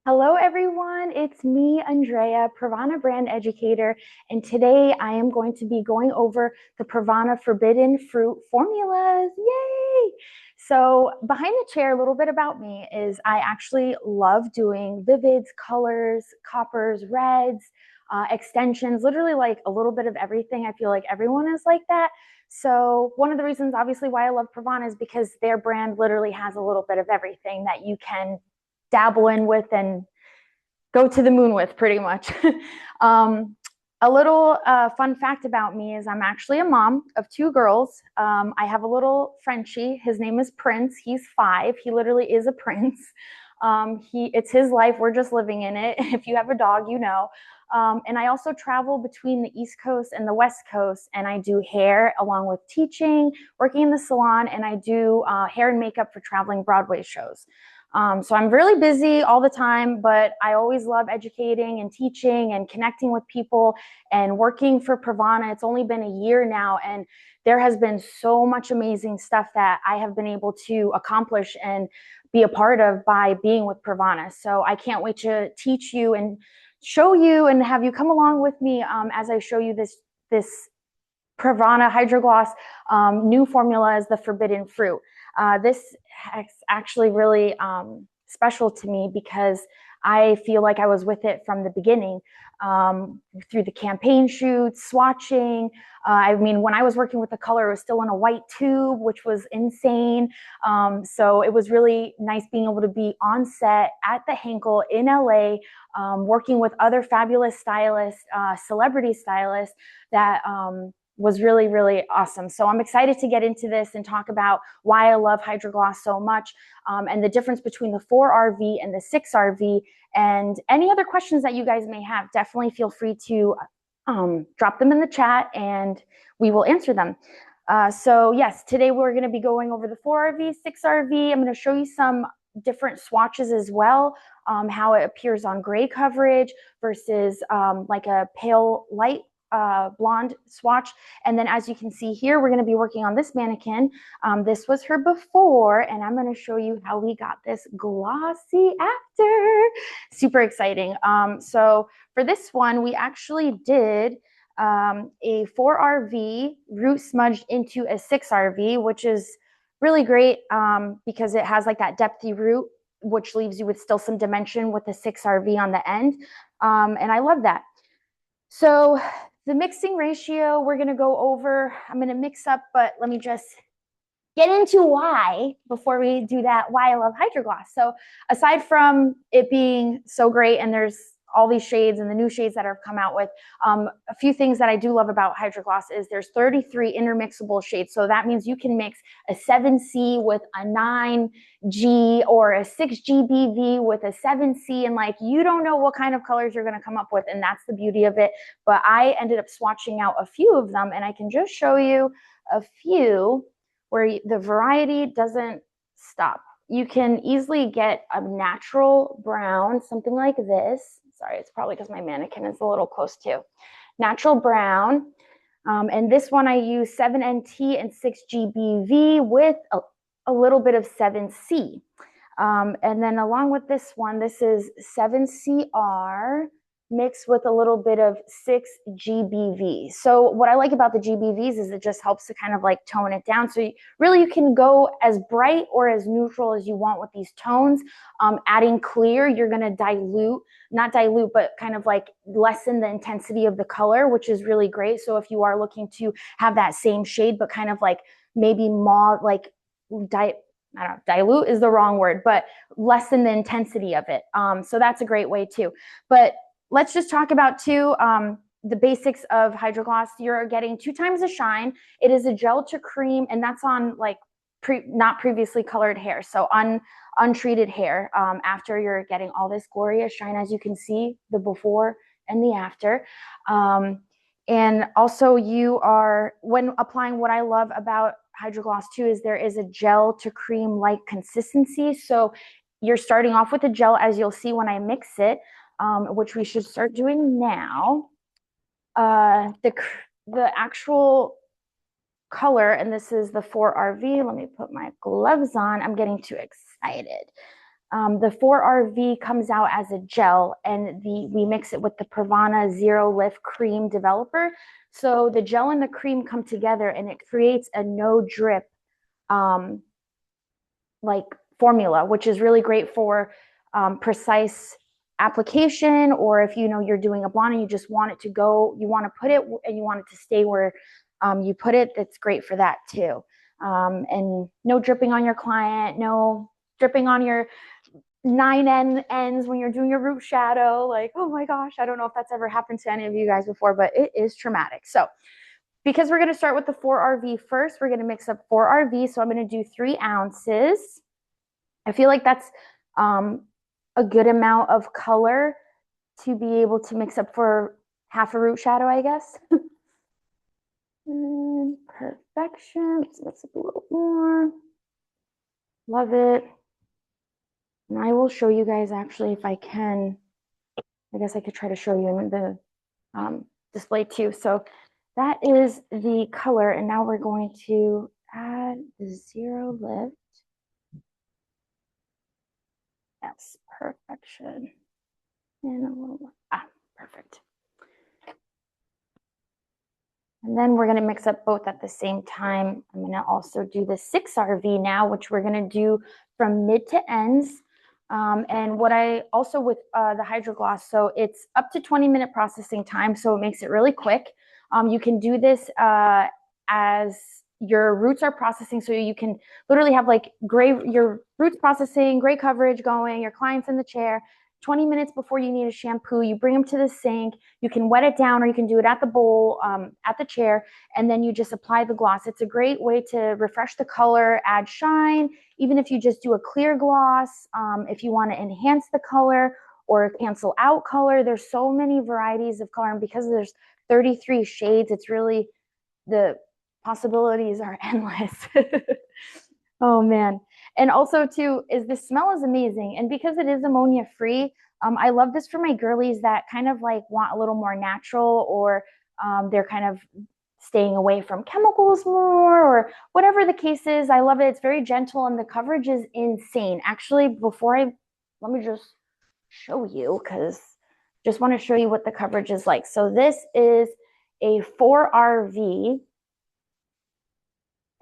Hello, everyone. It's me, Andrea, Pravana brand educator, and today I am going to be going over the Pravana forbidden fruit formulas. Yay! So, behind the chair, a little bit about me is I actually love doing vivids, colors, coppers, reds, extensions, literally like a little bit of everything. I feel like everyone is like that. So, one of the reasons, obviously, why I love Pravana is because their brand literally has a little bit of everything that you can dabble in with and go to the moon with pretty much. A little fun fact about me is I'm actually a mom of two girls. I have a little Frenchie. His name is Prince. He's 5. He literally is a prince. It's his life. We're just living in it. If you have a dog, you know. And I also travel between the East Coast and the West Coast, and I do hair along with teaching, working in the salon, and I do hair and makeup for traveling Broadway shows. So I'm really busy all the time, but I always love educating and teaching and connecting with people and working for Pravana. It's only been a year now, and there has been so much amazing stuff that I have been able to accomplish and be a part of by being with Pravana. So I can't wait to teach you and show you and have you come along with me as I show you this Pravana HydraGloss new formula is the forbidden fruit. This is actually really special to me because I feel like I was with it from the beginning through the campaign shoots, swatching. I mean, when I was working with the color, it was still in a white tube, which was insane. So it was really nice being able to be on set at the Henkel in LA, working with other fabulous stylists, celebrity stylists that was really, really awesome. So I'm excited to get into this and talk about why I love HydraGloss so much and the difference between the 4RV and the 6RV. And any other questions that you guys may have, definitely feel free to drop them in the chat and we will answer them. So yes, today we're going to be going over the 4RV, 6RV. I'm going to show you some different swatches as well, how it appears on gray coverage versus like a pale light blonde swatch. And then as you can see here, we're going to be working on this mannequin. This was her before, and I'm going to show you how we got this glossy after. Super exciting. So for this one, we actually did a 4RV root smudged into a 6RV, which is really great because it has like that depthy root, which leaves you with still some dimension with the 6RV on the end. And I love that. So the mixing ratio, we're going to go over. I'm going to mix up, but let me just get into why before we do that, why I love HydraGloss. So aside from it being so great and there's all these shades and the new shades that have come out with, a few things that I do love about HydraGloss is there's 33 intermixable shades. So that means you can mix a 7C with a 9G or a 6GBV with a 7C, and like you don't know what kind of colors you're going to come up with, and that's the beauty of it. But I ended up swatching out a few of them, and I can just show you a few where the variety doesn't stop. You can easily get a natural brown, something like this. Sorry, it's probably because my mannequin is a little close to. Natural brown. And this one I use 7NT and 6GBV with a little bit of 7C. And then along with this one, this is 7CR mixed with a little bit of 6GBV. So what I like about the GBVs is it just helps to kind of like tone it down. So you can go as bright or as neutral as you want with these tones. Adding clear, you're going to dilute, not dilute, but kind of like lessen the intensity of the color, which is really great. So if you are looking to have that same shade, but kind of like maybe mauve, like I don't know, dilute is the wrong word, but lessen the intensity of it. So that's a great way too. But let's just talk about the basics of HydraGloss. You're getting 2 times the shine. It is a gel to cream, and that's on like not previously colored hair, so untreated hair. After you're getting all this glorious shine, as you can see, the before and the after. And also you are, when applying, what I love about HydraGloss too is there is a gel to cream like consistency. So you're starting off with a gel, as you'll see when I mix it, which we should start doing now. The actual color, and this is the 4RV. Let me put my gloves on. I'm getting too excited. The 4RV comes out as a gel, and we mix it with the Pravana Zero Lift Cream Developer. So the gel and the cream come together, and it creates a no drip like formula, which is really great for precise application, or if you know you're doing a blonde and you just want it to go, you want to put it and you want it to stay where you put it, that's great for that too. And no dripping on your client, no dripping on your 9 ends when you're doing your root shadow. Like, oh my gosh, I don't know if that's ever happened to any of you guys before, but it is traumatic. So because we're going to start with the 4RV first, we're going to mix up 4RV. So I'm going to do 3 ounces. I feel like that's a good amount of color to be able to mix up for half a root shadow, I guess. And perfection. Let's mix up a little more. Love it. And I will show you guys actually if I can. I guess I could try to show you in the display too. So that is the color. And now we're going to add the Zero Lift. Yes, perfection. And a little more. Perfect. And then we're going to mix up both at the same time. I'm going to also do the 6RV now, which we're going to do from mid to ends. And what I also with the HydraGloss, so it's up to 20-minute processing time, so it makes it really quick. You can do this as your roots are processing, so you can literally have like your roots processing, gray coverage going, your client's in the chair. 20 minutes before you need a shampoo, you bring them to the sink, you can wet it down, or you can do it at the bowl, at the chair, and then you just apply the gloss. It's a great way to refresh the color, add shine, even if you just do a clear gloss, if you want to enhance the color or cancel out color. There's so many varieties of color, and because there's 33 shades, it's really, the possibilities are endless. Oh man. And also too, is the smell is amazing. And because it is ammonia free, I love this for my girlies that kind of like want a little more natural, or they're kind of staying away from chemicals more, or whatever the case is. I love it. It's very gentle and the coverage is insane. Actually, let me just show you, because just want to show you what the coverage is like. So this is a 4RV.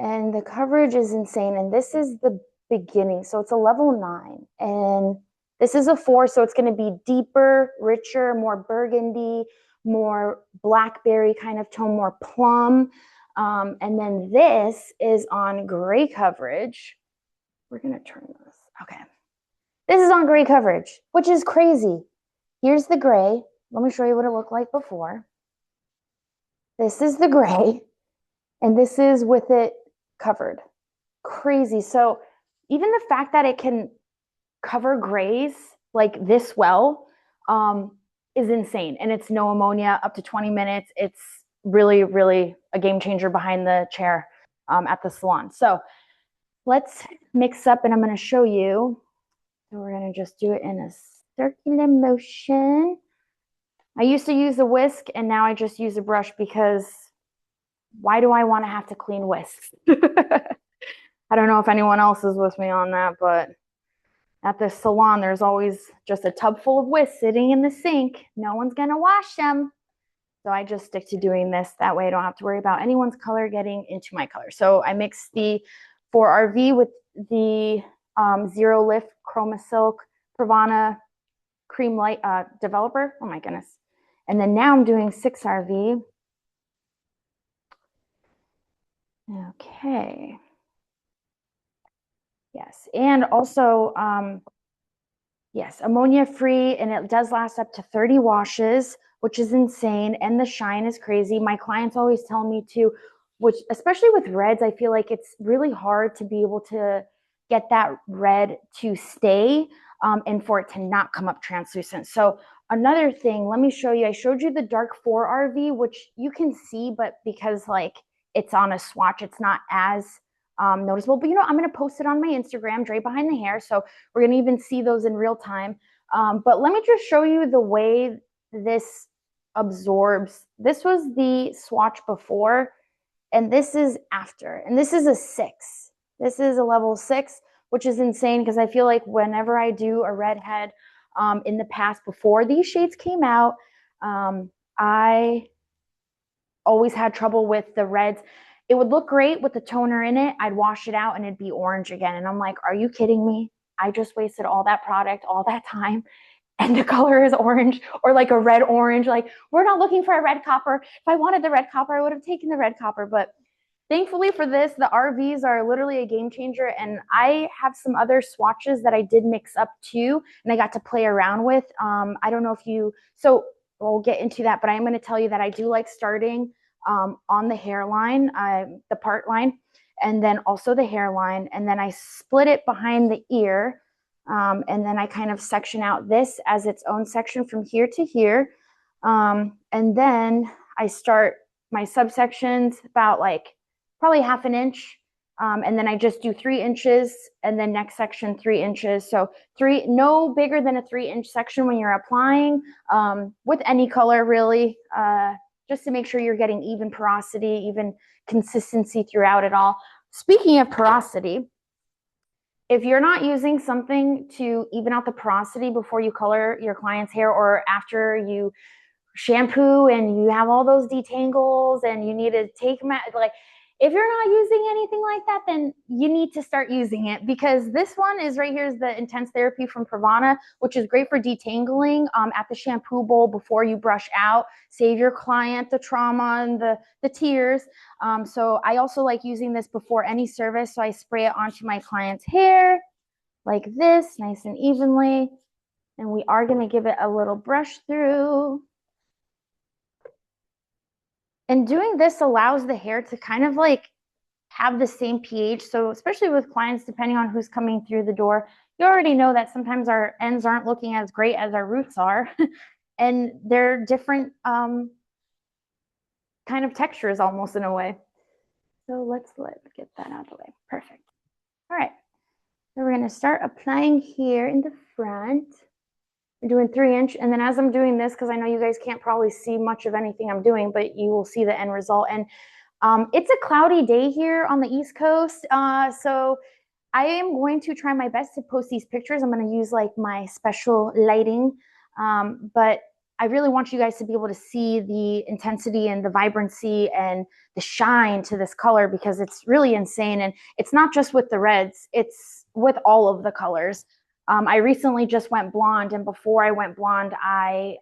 And the coverage is insane. And this is the beginning. So it's a level 9. And this is a 4. So it's going to be deeper, richer, more burgundy, more blackberry kind of tone, more plum. And then this is on gray coverage. We're going to turn this. Okay. This is on gray coverage, which is crazy. Here's the gray. Let me show you what it looked like before. This is the gray. And this is with it covered. Crazy. So even the fact that it can cover grays like this well is insane. And it's no ammonia, up to 20 minutes. It's really, really a game changer behind the chair at the salon. So let's mix up, and I'm going to show you. So we're going to just do it in a circular motion. I used to use a whisk, and now I just use a brush, because why do I want to have to clean whisks? I don't know if anyone else is with me on that, but at the salon, there's always just a tub full of whisks sitting in the sink. No one's going to wash them. So I just stick to doing this. That way I don't have to worry about anyone's color getting into my color. So I mix the 4RV with the Zero Lift ChromaSilk Pravana Cream Light Developer. Oh my goodness. And then now I'm doing 6RV. Okay. Yes, and also, yes, ammonia free, and it does last up to 30 washes, which is insane, and the shine is crazy. My clients always tell me to, which especially with reds, I feel like it's really hard to be able to get that red to stay and for it to not come up translucent. So another thing, let me show you. I showed you the dark 4RV, which you can see, but because like it's on a swatch, it's not as noticeable. But you know, I'm going to post it on my Instagram, Dre Behind the Hair. So we're going to even see those in real time. But let me just show you the way this absorbs. This was the swatch before, and this is after. And this is a 6. This is a level 6, which is insane because I feel like whenever I do a redhead in the past, before these shades came out, I always had trouble with the reds. It would look great with the toner in it. I'd wash it out and it'd be orange again. And I'm like, are you kidding me? I just wasted all that product, all that time, and the color is orange, or like a red orange. Like, we're not looking for a red copper. If I wanted the red copper, I would have taken the red copper. But thankfully for this, the RVs are literally a game changer. And I have some other swatches that I did mix up too, and I got to play around with. I don't know if you, so we'll get into that, but I'm going to tell you that I do like starting on the hairline, the part line, and then also the hairline. And then I split it behind the ear. And then I kind of section out this as its own section from here to here. And then I start my subsections about like probably half an inch. And then I just do 3 inches, and then next section 3 inches. So no bigger than a 3-inch section when you're applying with any color really, just to make sure you're getting even porosity, even consistency throughout it all. Speaking of porosity, if you're not using something to even out the porosity before you color your client's hair, or after you shampoo and you have all those detangles and you need to take them out, like, if you're not using anything like that, then you need to start using it, because this one is right here is the Intense Therapy from Pravana, which is great for detangling at the shampoo bowl before you brush out. Save your client the trauma and the tears. So I also like using this before any service. So I spray it onto my client's hair like this, nice and evenly. And we are going to give it a little brush through. And doing this allows the hair to kind of like have the same pH. So especially with clients, depending on who's coming through the door, you already know that sometimes our ends aren't looking as great as our roots are. And they're different kind of textures almost in a way. So let's get that out of the way. Perfect. All right. So we're going to start applying here in the front. We're doing 3-inch. And then as I'm doing this, because I know you guys can't probably see much of anything I'm doing, but you will see the end result. And it's a cloudy day here on the East Coast. So I am going to try my best to post these pictures. I'm going to use like my special lighting. But I really want you guys to be able to see the intensity and the vibrancy and the shine to this color, because it's really insane. And it's not just with the reds, it's with all of the colors. I recently just went blonde, and before I went blonde, I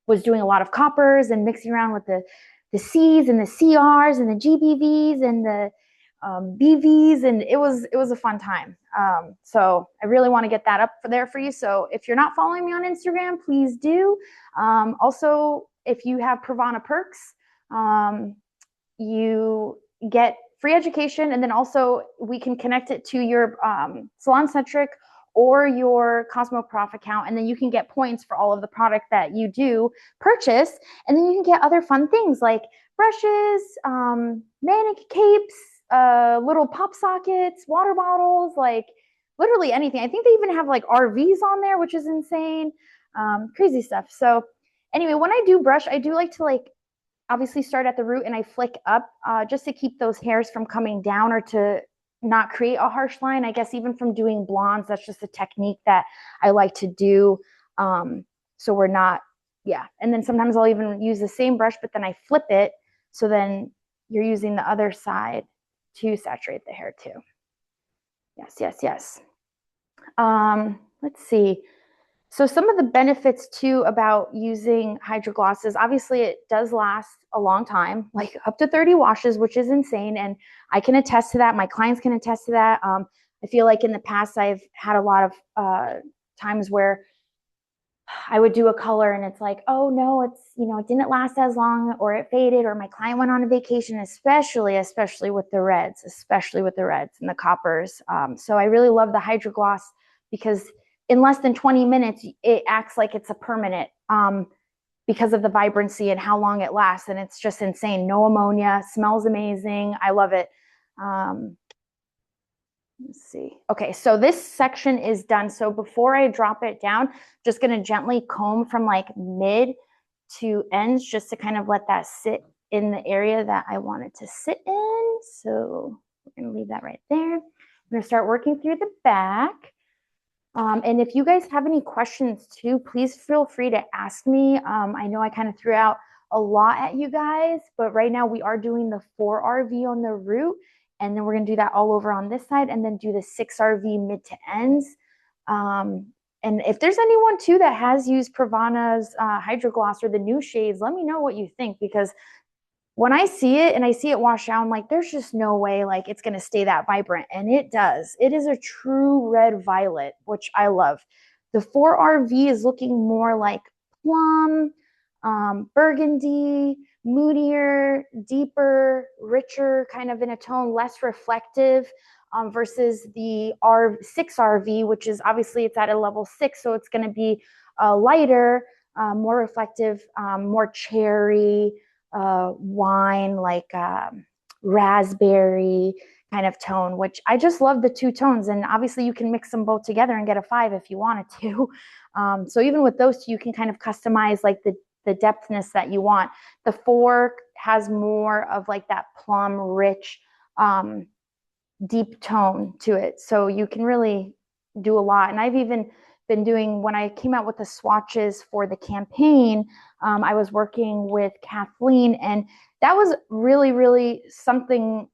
was doing a lot of coppers and mixing around with the C's and the CRs and the GBVs and the BVs, and it was a fun time. So I really want to get that up there for you. So if you're not following me on Instagram, please do. Also, if you have Pravana perks, you get free education, and then also we can connect it to your Salon Centric or your Cosmoprof account, and then you can get points for all of the product that you do purchase, and then you can get other fun things like brushes, mannequin capes, little pop sockets, water bottles, like literally anything. I think they even have like RVs on there, which is insane. Crazy stuff. So anyway, when I do brush, I do like to like obviously start at the root and I flick up just to keep those hairs from coming down or to not create a harsh line. I guess even from doing blondes, that's just a technique that I like to do. So we're not, yeah. And then sometimes I'll even use the same brush, but then I flip it. So then you're using the other side to saturate the hair too. Yes, yes, yes. Let's see. So some of the benefits too about using HydraGloss is obviously it does last a long time, like up to 30 washes, which is insane. And I can attest to that. My clients can attest to that. I feel like in the past, I've had a lot of times where I would do a color and it's like, oh no, it's, it didn't last as long, or it faded, or my client went on a vacation, especially with the reds, and the coppers. So I really love the HydraGloss because in less than 20 minutes, it acts like it's a permanent because of the vibrancy and how long it lasts. And it's just insane. No ammonia, smells amazing. I love it. Let's see. Okay, so this section is done. So before I drop it down, just going to gently comb from like mid to ends just to kind of let that sit in the area that I want it to sit in. So we're going to leave that right there. I'm gonna start working through the back. And if you guys have any questions too, please feel free to ask me. I know I kind of threw out a lot at you guys, but right now we are doing the 4RV on the root, and then we're gonna do that all over on this side, and then do the 6RV mid to ends. And if there's anyone too that has used Pravana's HydraGloss or the new shades, let me know what you think, because when I see it and I see it wash out, I'm like, there's just no way like it's gonna stay that vibrant. And it does. It is a true red violet, which I love. The 4RV is looking more like plum, burgundy, moodier, deeper, richer, kind of in a tone, less reflective, versus the 6RV, which is obviously it's at a level 6, so it's going to be lighter, more reflective, more cherry, wine, like raspberry kind of tone, which I just love the two tones. And obviously you can mix them both together and get a 5 if you wanted to. So even with those two, you can kind of customize like the depthness that you want. The 4 has more of like that plum rich, deep tone to it. So you can really do a lot. And I've even been doing, when I came out with the swatches for the campaign, I was working with Kathleen, and that was really, really something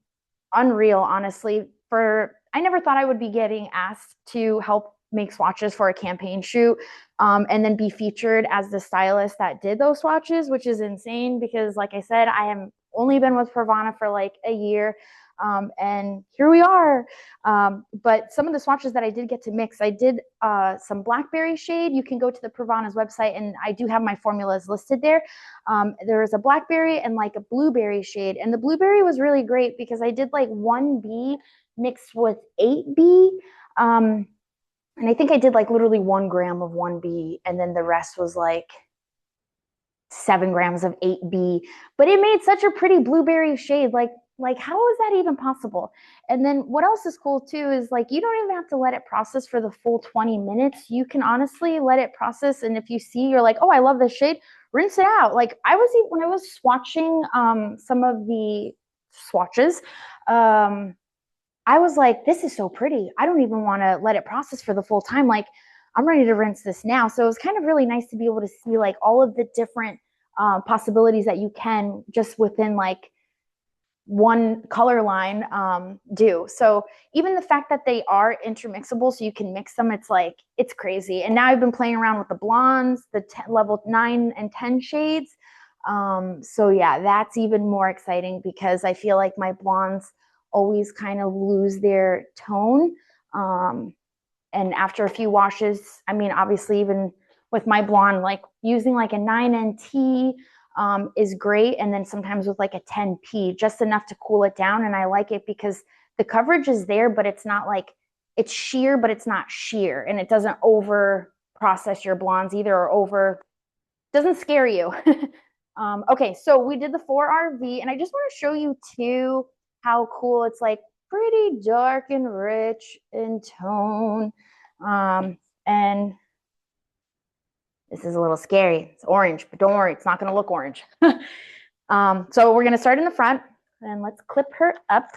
unreal, honestly. I never thought I would be getting asked to help make swatches for a campaign shoot, and then be featured as the stylist that did those swatches, which is insane because, like I said, I have only been with Pravana for like a year. And here we are. But some of the swatches that I did get to mix, I did some blackberry shade. You can go to the Pravana's website, and I do have my formulas listed there. There's a blackberry and like a blueberry shade. And the blueberry was really great because I did like 1B mixed with 8B. And I think I did like literally 1 gram of 1B, and then the rest was like 7 grams of 8B. But it made such a pretty blueberry shade. Like how is that even possible? And then what else is cool too is like you don't even have to let it process for the full 20 minutes. You can honestly let it process, and if you see you're like, oh, I love this shade, rinse it out. Like when I was swatching some of the swatches, I was like, this is so pretty. I don't even want to let it process for the full time. Like I'm ready to rinse this now. So it was kind of really nice to be able to see like all of the different possibilities that you can just within like one color line do. So even the fact that they are intermixable, so you can mix them, it's crazy. And now I've been playing around with the blondes, the level 9 and 10 shades. So yeah, that's even more exciting because I feel like my blondes always kind of lose their tone. And after a few washes, I mean, obviously even with my blonde, like using like a 9NT is great. And then sometimes with like a 10P, just enough to cool it down. And I like it because the coverage is there, but it's not like, it's sheer, but it's not sheer. And it doesn't over process your blondes either, or doesn't scare you. Okay, so we did the 4RV, and I just want to show you too how cool it's like pretty dark and rich in tone. And this is a little scary. It's orange, but don't worry, it's not going to look orange. So we're going to start in the front, and let's clip her up.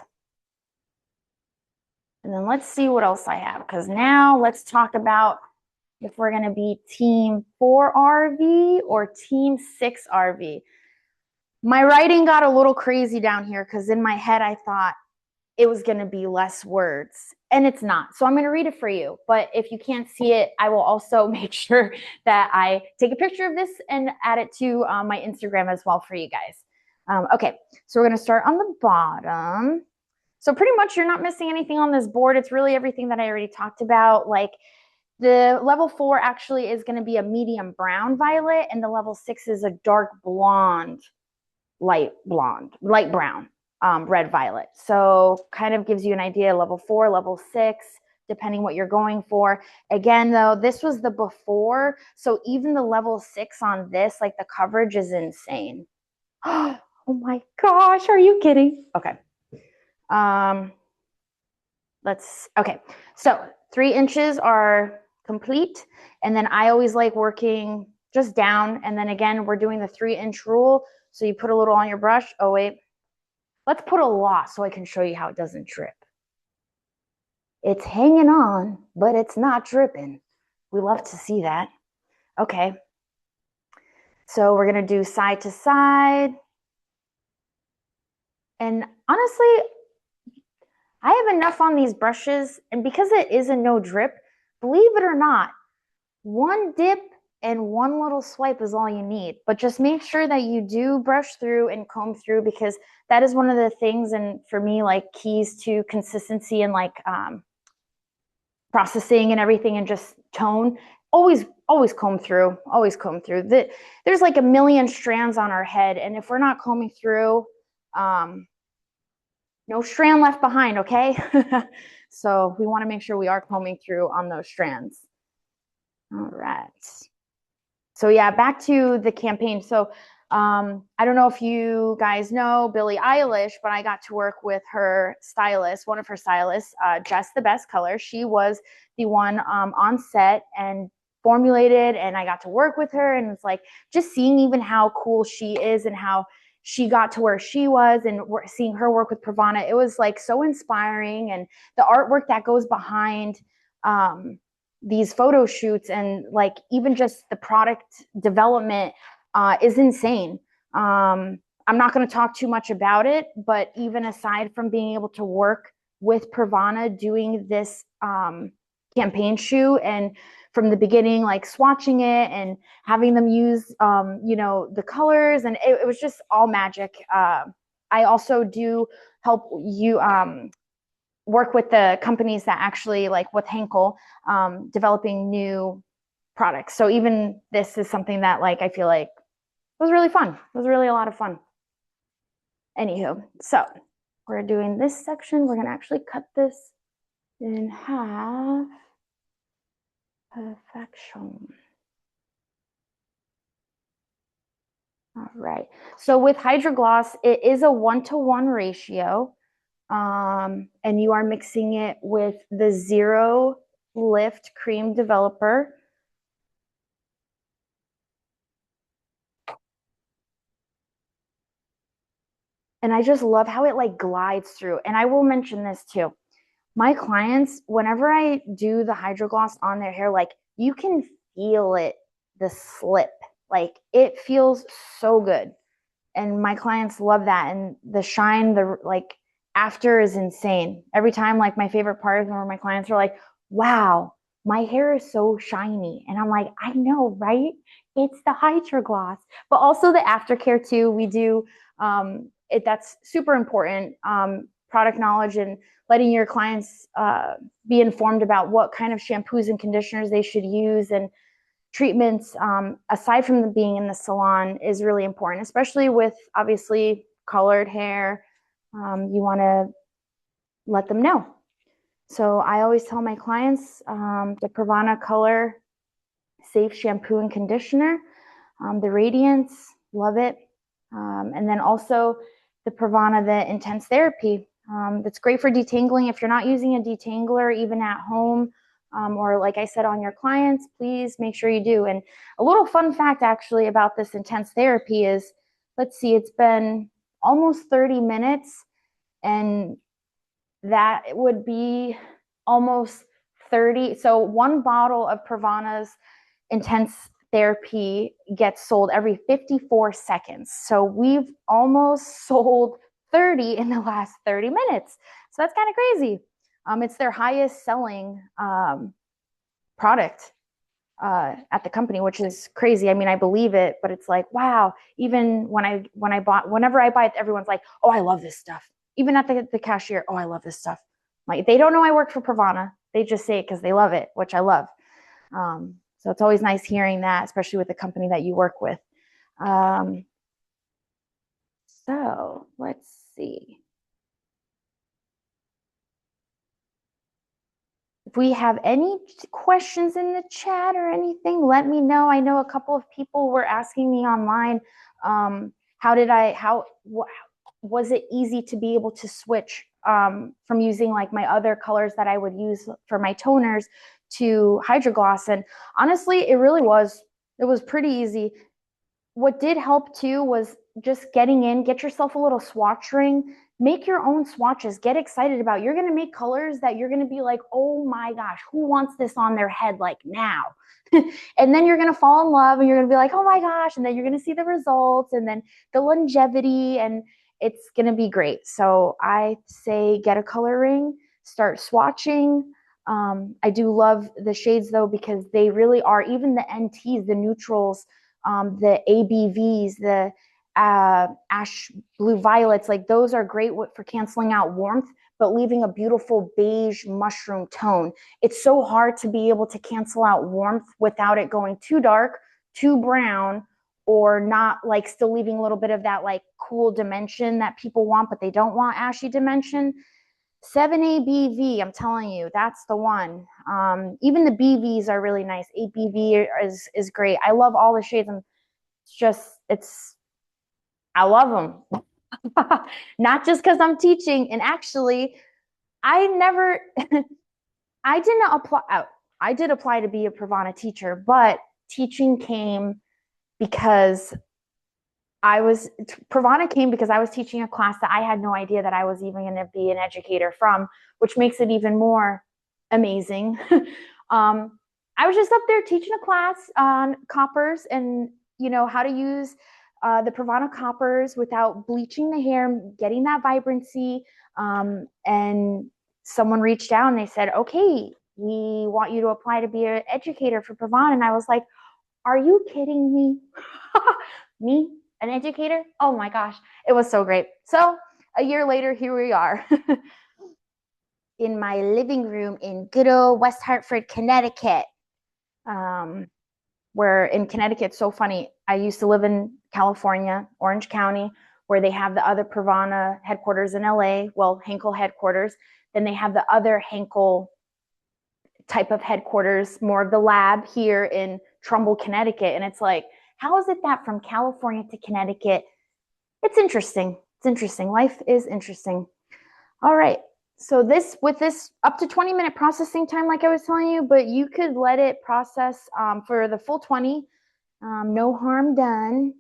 And then let's see what else I have, because now let's talk about if we're going to be team 4RV or team 6RV. My writing got a little crazy down here because in my head I thought it was going to be less words, and it's not. So I'm going to read it for you. But if you can't see it, I will also make sure that I take a picture of this and add it to my Instagram as well for you guys. Okay, so we're going to start on the bottom. So pretty much you're not missing anything on this board. It's really everything that I already talked about. Like the level 4 actually is going to be a medium brown violet, and the level 6 is a dark blonde, light brown, red violet. So kind of gives you an idea, level 4, level 6, depending what you're going for. Again, though, this was the before, so even the level 6 on this, like the coverage is insane. Oh my gosh, are you kidding? Okay. Okay, so 3 inches are complete, and then I always like working just down, and then again we're doing the 3-inch rule, so you put a little on your brush. Oh wait, let's put a lot so I can show you how it doesn't drip. It's hanging on, but it's not dripping. We love to see that. Okay. So we're going to do side to side. And honestly, I have enough on these brushes, and because it is a no drip, believe it or not, one dip and one little swipe is all you need. But just make sure that you do brush through and comb through, because that is one of the things, and for me, like keys to consistency and like processing and everything and just tone. Always comb through, always comb through. There's like a million strands on our head, and if we're not combing through, no strand left behind, okay? So we want to make sure we are combing through on those strands. All right. So yeah, back to the campaign. So I don't know if you guys know Billie Eilish, but I got to work with her stylist, one of her stylists, Jess the Best Color. She was the one on set and formulated, and I got to work with her, and it's like just seeing even how cool she is and how she got to where she was, and seeing her work with Pravana, it was like so inspiring, and the artwork that goes behind these photo shoots and like even just the product development is insane. I'm not going to talk too much about it, but even aside from being able to work with Pravana doing this campaign shoot, and from the beginning, like swatching it and having them use, the colors, and it was just all magic. I also do help you work with the companies that actually, like with Henkel, developing new products. So even this is something that like I feel like was really fun. It was really a lot of fun. Anywho, so we're doing this section. We're gonna actually cut this in half. Perfection. All right. So with HydraGloss, it is a 1-to-1 ratio. And you are mixing it with the Zero Lift Cream Developer. And I just love how it like glides through. And I will mention this too. My clients, whenever I do the HydraGloss on their hair, like you can feel it, the slip. Like it feels so good. And my clients love that. And the shine, the like after is insane. Every time, like my favorite part is when my clients are like, wow, my hair is so shiny. And I'm like, I know, right? It's the HydraGloss. But also the aftercare too. We do that's super important. Product knowledge and letting your clients be informed about what kind of shampoos and conditioners they should use, and treatments aside from being in the salon is really important, especially with obviously colored hair. You want to let them know. So I always tell my clients the Pravana Color Safe Shampoo and Conditioner, the Radiance, love it. And then also the Pravana, the Intense Therapy. That's great for detangling. If you're not using a detangler, even at home, or like I said, on your clients, please make sure you do. And a little fun fact actually about this Intense Therapy is, let's see, it's been almost 30 minutes, and that would be almost 30. So one bottle of Pravana's Intense Therapy gets sold every 54 seconds. So we've almost sold 30 in the last 30 minutes. So that's kind of crazy. It's their highest selling product at the company, which is crazy. I mean, I believe it, but it's like, wow. Even whenever I buy it, everyone's like, oh, I love this stuff. Even at the cashier, oh, I love this stuff. Like they don't know I work for Pravana. They just say it because they love it, which I love. So it's always nice hearing that, especially with the company that you work with. So let's see. If we have any questions in the chat or anything, let me know. I know a couple of people were asking me online, was it easy to be able to switch from using like my other colors that I would use for my toners to HydraGloss? And honestly, it really was. It was pretty easy. What did help too was just getting in, get yourself a little swatch ring, make your own swatches, get excited about it. You're going to make colors that you're going to be like, oh my gosh, who wants this on their head like now? And then you're going to fall in love and you're going to be like, oh my gosh. And then you're going to see the results and then the longevity, and it's going to be great. So I say get a color ring, start swatching. I do love the shades though, because they really are, even the NTs, the neutrals, the ABVs, the ash blue violets, like those are great for canceling out warmth, but leaving a beautiful beige mushroom tone. It's so hard to be able to cancel out warmth without it going too dark, too brown, or not like still leaving a little bit of that like cool dimension that people want, but they don't want ashy dimension. 7ABV, I'm telling you, that's the one. Even the BVs are really nice. 8BV is great. I love all the shades. I love them. Not just because I'm teaching. And actually, I never, I didn't apply. I did apply to be a Pravana teacher, but teaching came because Pravana came because I was teaching a class that I had no idea that I was even going to be an educator from, which makes it even more amazing. I was just up there teaching a class on coppers and, how to use the Pravana coppers without bleaching the hair, getting that vibrancy. And someone reached out and they said, okay, we want you to apply to be an educator for Pravana. And I was like, are you kidding me? Me, an educator? Oh my gosh, it was so great. So a year later, here we are in my living room in good old West Hartford, Connecticut. Where in Connecticut, it's so funny. I used to live in California, Orange County, where they have the other Pravana headquarters in LA, well, Henkel headquarters. Then they have the other Henkel type of headquarters, more of the lab here in Trumbull, Connecticut. And it's like, how is it that from California to Connecticut? It's interesting. It's interesting. Life is interesting. All right. So with this up to 20-minute processing time, like I was telling you, but you could let it process for the full 20. No harm done.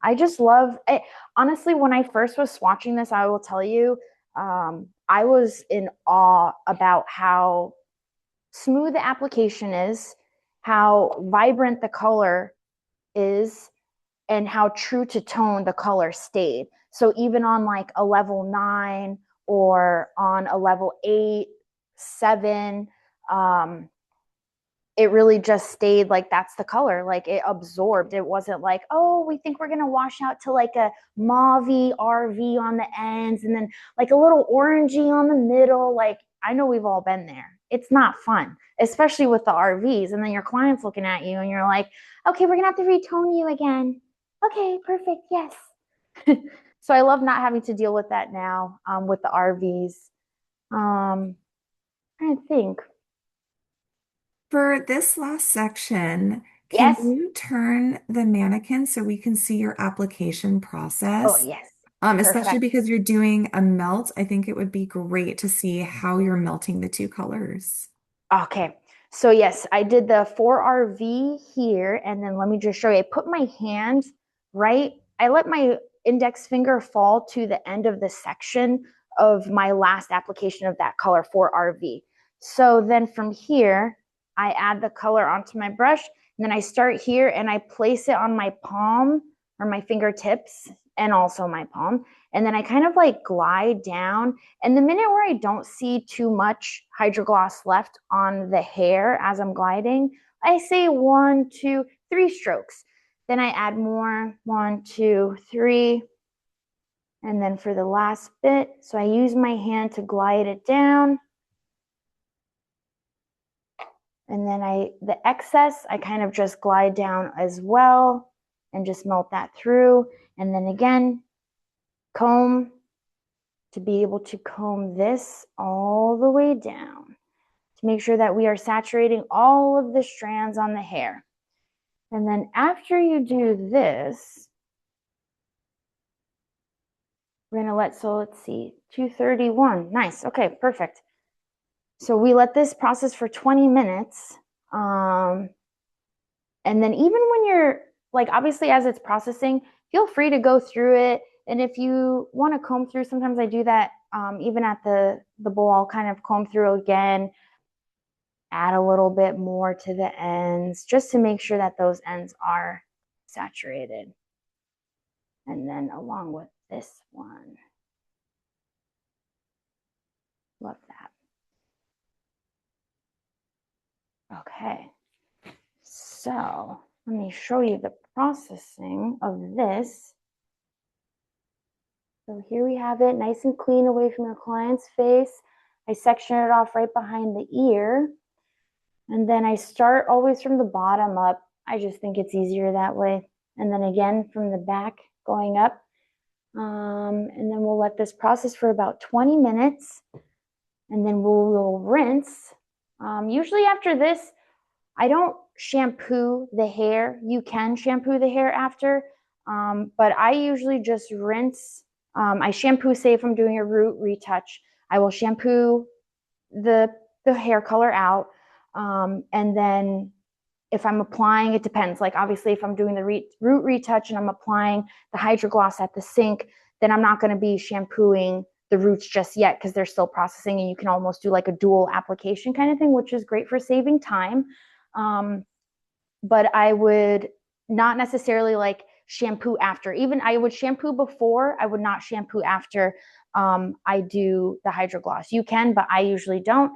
I just love it. Honestly, when I first was swatching this, I will tell you, I was in awe about how smooth the application is, how vibrant the color is, and how true to tone the color stayed. So even on like a level 9 or on a level 8, 7, it really just stayed like that's the color. Like it absorbed. It wasn't like, oh, we think we're gonna wash out to like a mauve RV on the ends and then like a little orangey on the middle. Like I know we've all been there. It's not fun, especially with the RVs. And then your client's looking at you and you're like, okay, we're gonna have to retone you again. Okay, perfect, yes. So I love not having to deal with that now with the RVs. I think. For this last section, can Yes. you turn the mannequin so we can see your application Oh, process? yes. Especially Perfect. because you're doing a melt, I think it would be great to see how you're melting the two colors. Okay. So yes, I did the 4RV here, and then let me just show you. I put my hand right, I let my index finger fall to the end of the section of my last application of that color 4RV. So then from here, I add the color onto my brush, and then I start here and I place it on my palm or my fingertips and also my palm. And then I kind of like glide down. And the minute where I don't see too much HydraGloss left on the hair as I'm gliding, I say 1, 2, 3 strokes. Then I add more, 1, 2, 3. And then for the last bit, so I use my hand to glide it down. And then the excess, I kind of just glide down as well and just melt that through. And then again, comb to be able to comb this all the way down to make sure that we are saturating all of the strands on the hair. And then after you do this, we're gonna let's see, 231. Nice, okay, perfect. So we let this process for 20 minutes. And then even when you're like, obviously as it's processing, feel free to go through it. And if you want to comb through, sometimes I do that even at the bowl, I'll kind of comb through again, add a little bit more to the ends just to make sure that those ends are saturated. And then along with this one. Love that. Okay. So let me show you the processing of this. So here we have it nice and clean away from your client's face. I section it off right behind the ear. And then I start always from the bottom up. I just think it's easier that way. And then again from the back going up. And then we'll let this process for about 20 minutes. And then we'll rinse. Usually after this, I don't shampoo the hair. You can shampoo the hair after, but I usually just rinse. I shampoo, say if I'm doing a root retouch, I will shampoo the hair color out. And then if I'm applying, it depends. Like obviously if I'm doing the root retouch and I'm applying the HydraGloss at the sink, then I'm not going to be shampooing the roots just yet because they're still processing, and you can almost do like a dual application kind of thing, which is great for saving time. But I would not necessarily like shampoo after. Even I would shampoo before, I would not shampoo after I do the HydraGloss. You can, but I usually don't.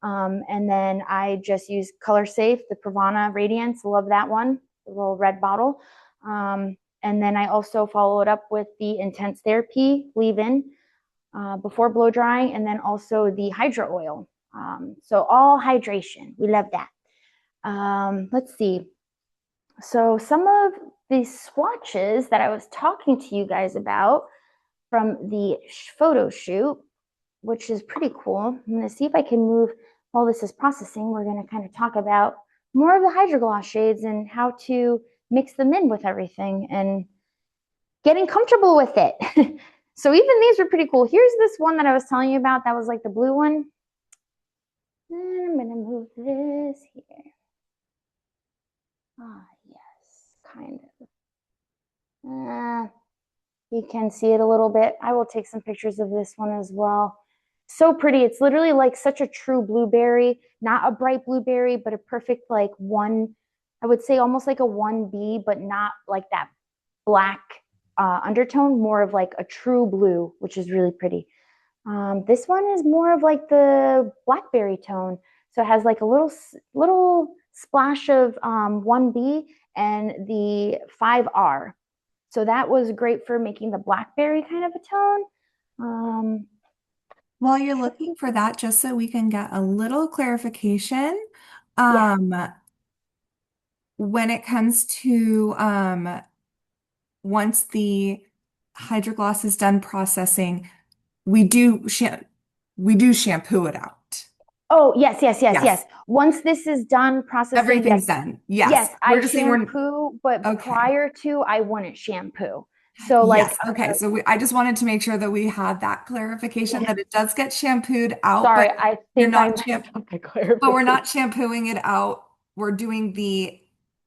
And then I just use Color Safe, the Pravana Radiance. Love that one, the little red bottle. And then I also follow it up with the Intense Therapy leave-in before blow drying, and then also the Hydra Oil. So all hydration. We love that. Let's see. So some of the swatches that I was talking to you guys about from the photo shoot, which is pretty cool. I'm going to see if I can move while this is processing. We're going to kind of talk about more of the HydraGloss shades and how to mix them in with everything and getting comfortable with it. So even these are pretty cool. Here's this one that I was telling you about. That was like the blue one. And I'm going to move this here. Ah, yes, kind of. You can see it a little bit. I will take some pictures of this one as well. So pretty. It's literally like such a true blueberry, not a bright blueberry, but a perfect like one, I would say almost like a 1B, but not like that black undertone, more of like a true blue, which is really pretty. This one is more of like the blackberry tone. So it has like a little splash of 1B and the 5R. So that was great for making the blackberry kind of a tone. While you're looking for that, just so we can get a little clarification, Yeah. when it comes to once the HydraGloss is done processing, we do shampoo it out. Oh, yes, yes, yes, Yes, yes. Once this is done processing, everything's yes. done. Yes, Yes, I we're just saying we're shampoo, but okay. prior to, I wouldn't shampoo. So like, Yes, okay. So I just wanted to make sure that we had that clarification yeah, that it does get shampooed out, sorry, I you're think I not messed up my but we're not clarification. shampooing it out. We're doing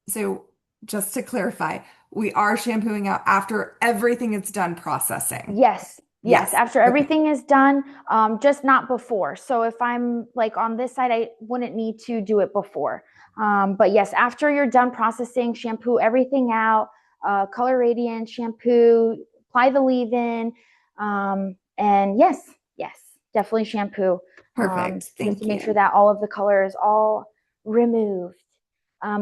so just to clarify, we are shampooing out after everything is done processing. Yes, yes. Yes. After Okay. everything is done, just not before. So if I'm like on this side, I wouldn't need to do it before. But yes, after you're done processing, shampoo everything out, color radiant shampoo, apply the leave-in, and yes, yes, definitely shampoo, Perfect. just to Thank make sure you. that all of the color is all removed.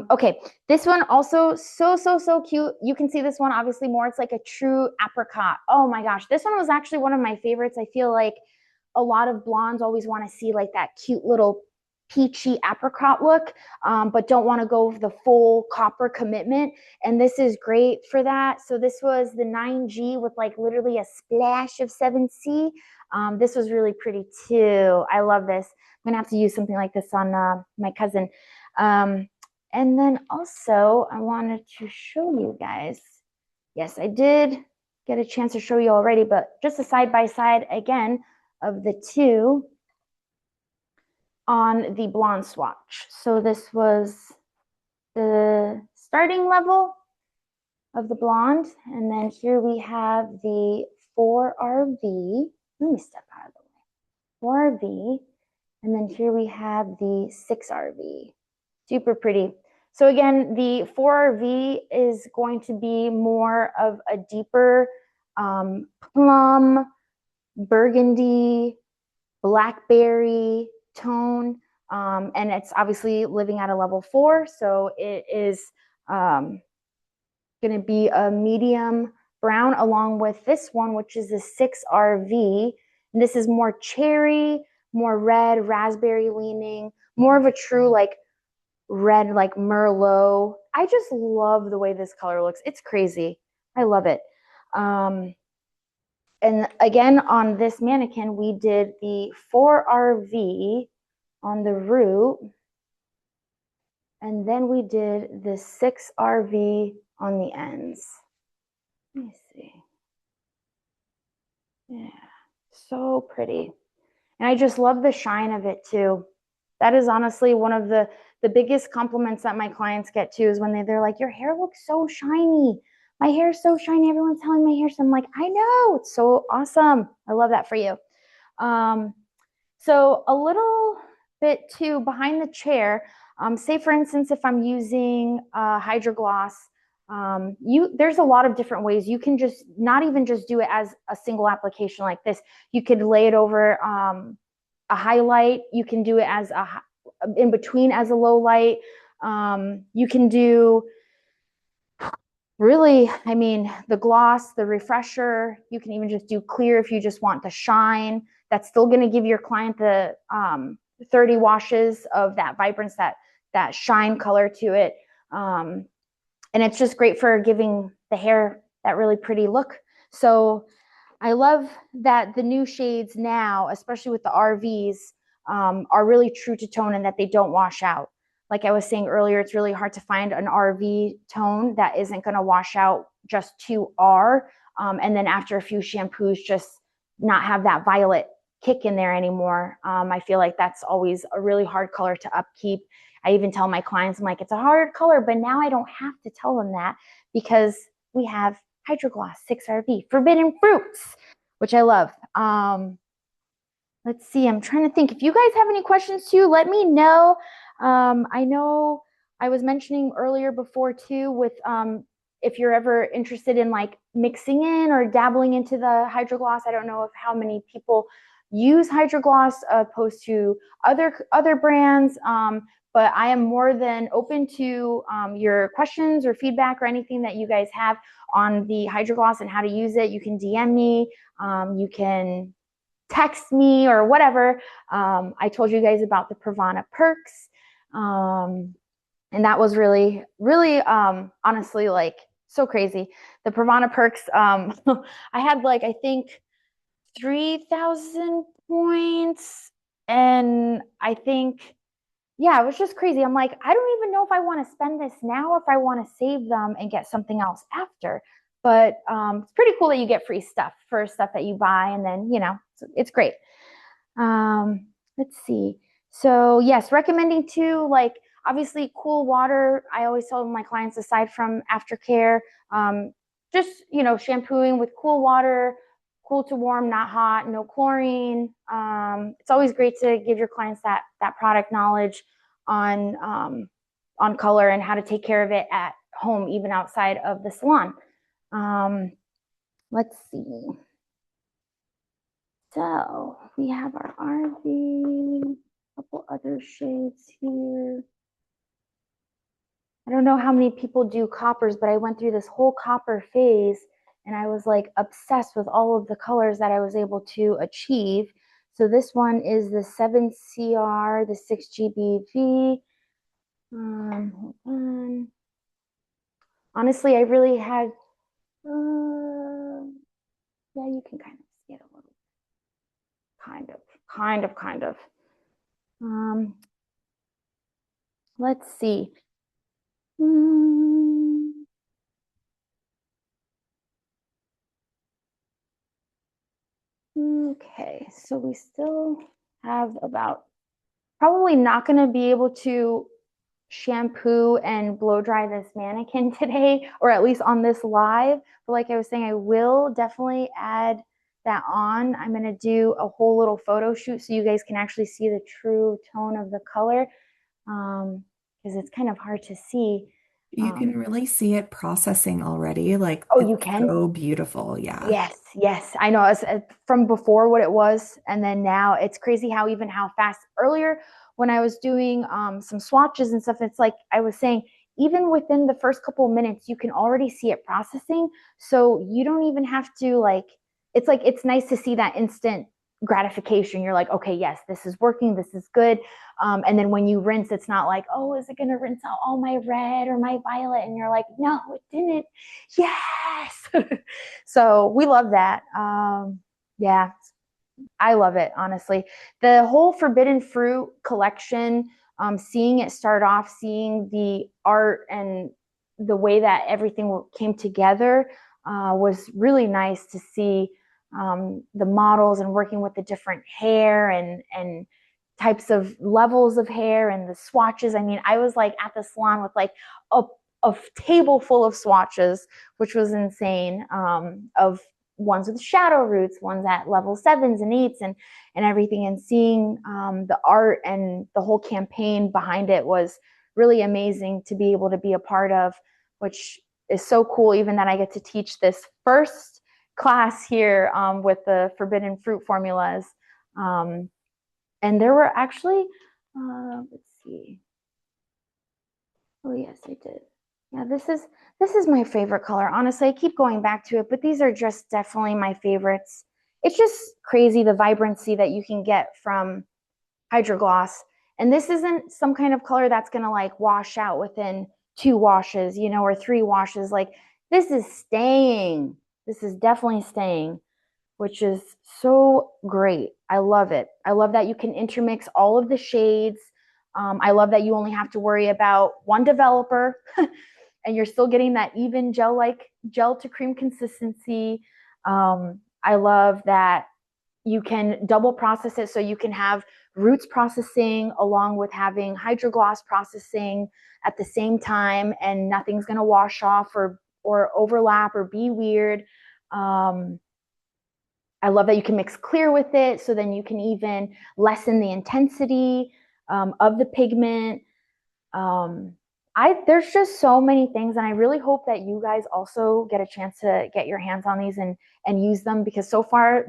Okay, this one also so cute. You can see this one obviously more. It's like a true apricot. Oh my gosh, this one was actually one of my favorites. I feel like a lot of blondes always want to see like that cute little peachy apricot look, but don't want to go with the full copper commitment. And this is great for that. So this was the 9G with like literally a splash of 7C. This was really pretty too. I love this. I'm gonna have to use something like this on my cousin. And then also I wanted to show you guys. Yes, I did get a chance to show you already, but just a side by side again of the two on the blonde swatch. So this was the starting level of the blonde. And then here we have the 4RV. Let me step out of the way. 4RV. And then here we have the 6RV. Super pretty. So again, the 4RV is going to be more of a deeper plum, burgundy, blackberry tone. And it's obviously living at a level 4. So it is going to be a medium brown along with this one, which is the 6RV. And this is more cherry, more red, raspberry leaning, more of a true like red, like Merlot. I just love the way this color looks. It's crazy. I love it. And again, on this mannequin, we did the 4RV on the root. And then we did the 6RV on the ends. Let me see. Yeah, so pretty. And I just love the shine of it too. That is honestly one of the biggest compliments that my clients get too, is when they're like, your hair looks so shiny. My hair is so shiny. Everyone's telling my hair. So I'm like, I know, it's so awesome. I love that for you. So a little bit too behind the chair, say for instance, if I'm using HydraGloss, there's a lot of different ways. You can just not even just do it as a single application like this. You could lay it over a highlight. You can do it as in between as a low light. You can do really, I mean, the gloss, the refresher. You can even just do clear if you just want the shine. That's still going to give your client the 30 washes of that vibrance, that shine color to it. And it's just great for giving the hair that really pretty look. So I love that the new shades now, especially with the RVs, are really true to tone and that they don't wash out. Like I was saying earlier, it's really hard to find an RV tone that isn't going to wash out just to R. And then after a few shampoos, just not have that violet kick in there anymore. I feel like that's always a really hard color to upkeep. I even tell my clients, I'm like, it's a hard color, but now I don't have to tell them that because we have HydraGloss 6RV, Forbidden Fruits, which I love. Let's see, I'm trying to think. If you guys have any questions too, let me know. I know I was mentioning earlier before too with if you're ever interested in like mixing in or dabbling into the HydraGloss. I don't know if how many people use HydraGloss opposed to other brands. But I am more than open to your questions or feedback or anything that you guys have on the HydraGloss and how to use it. You can DM me. You can text me or whatever. I told you guys about the PRAVANA perks. And that was really, really, honestly, like so crazy. The PRAVANA perks, I had like, I think 3,000 points. And I think, yeah, it was just crazy. I'm like, I don't even know if I want to spend this now or if I want to save them and get something else after. But it's pretty cool that you get free stuff for stuff that you buy. And then, it's great. Let's see. So yes, recommending too, like obviously cool water. I always tell my clients, aside from aftercare, just, shampooing with cool water, cool to warm, not hot, no chlorine. It's always great to give your clients that product knowledge on color and how to take care of it at home, even outside of the salon. Let's see. So we have our RV, a couple other shades here. I don't know how many people do coppers, but I went through this whole copper phase and I was like obsessed with all of the colors that I was able to achieve. So this one is the 7CR, the 6GBV. Hold on. Honestly, I really had, yeah, you can kind of see it a little, kind of. Let's see. Okay, so we still have about, probably not going to be able to shampoo and blow dry this mannequin today, or at least on this live. But like I was saying, I will definitely add that on. I'm going to do a whole little photo shoot so you guys can actually see the true tone of the color, because it's kind of hard to see. You can really see it processing already. Like Oh, you it's can? so beautiful. Yeah. Yes, yes, I know. It's from before what it was, and then now it's crazy how even how fast. Earlier, when I was doing some swatches and stuff, it's like I was saying, even within the first couple of minutes, you can already see it processing. So you don't even have to like it's nice to see that instant gratification. You're like, okay, yes, this is working, this is good. And then when you rinse, it's not like, oh, is it gonna rinse out all my red or my violet? And you're like, no, it didn't. Yes. So we love that. Yeah, I love it, honestly. The whole Forbidden Fruit collection, seeing it start off, seeing the art and the way that everything came together was really nice to see, the models and working with the different hair and types of levels of hair and the swatches. I mean, I was like at the salon with like a, a table full of swatches, which was insane, of ones with shadow roots, ones at level 7s and 8s and everything. And seeing the art and the whole campaign behind it was really amazing to be able to be a part of, which is so cool, even that I get to teach this first class here with the Forbidden Fruit formulas. And there were actually, let's see. Oh yes, I did. Yeah, this is my favorite color. Honestly, I keep going back to it, but these are just definitely my favorites. It's just crazy the vibrancy that you can get from HydraGloss. And this isn't some kind of color that's gonna like wash out within 2 washes, or 3 washes. Like this is staying. This is definitely staying, which is so great. I love it. I love that you can intermix all of the shades. I love that you only have to worry about one developer and you're still getting that even gel to cream consistency. I love that you can double process it so you can have roots processing along with having HydraGloss processing at the same time, and nothing's going to wash off or overlap or be weird. I love that you can mix clear with it, so then you can even lessen the intensity of the pigment. There's just so many things, and I really hope that you guys also get a chance to get your hands on these and use them, because so far,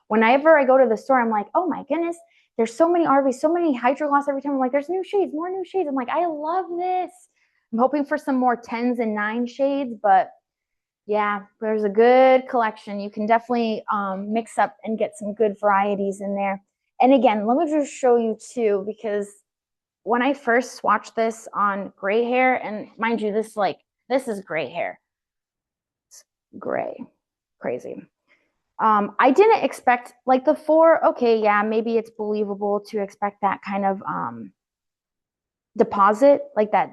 whenever I go to the store, I'm like, oh my goodness, there's so many RVs, so many HydraGloss every time. I'm like, there's new shades, more new shades. I'm like, I love this. I'm hoping for some more 10s and 9 shades, but yeah, there's a good collection. You can definitely mix up and get some good varieties in there. And again, let me just show you too, because when I first swatched this on gray hair, and mind you, this is gray hair. It's gray, crazy. I didn't expect like the 4. Okay, yeah, maybe it's believable to expect that kind of deposit, like that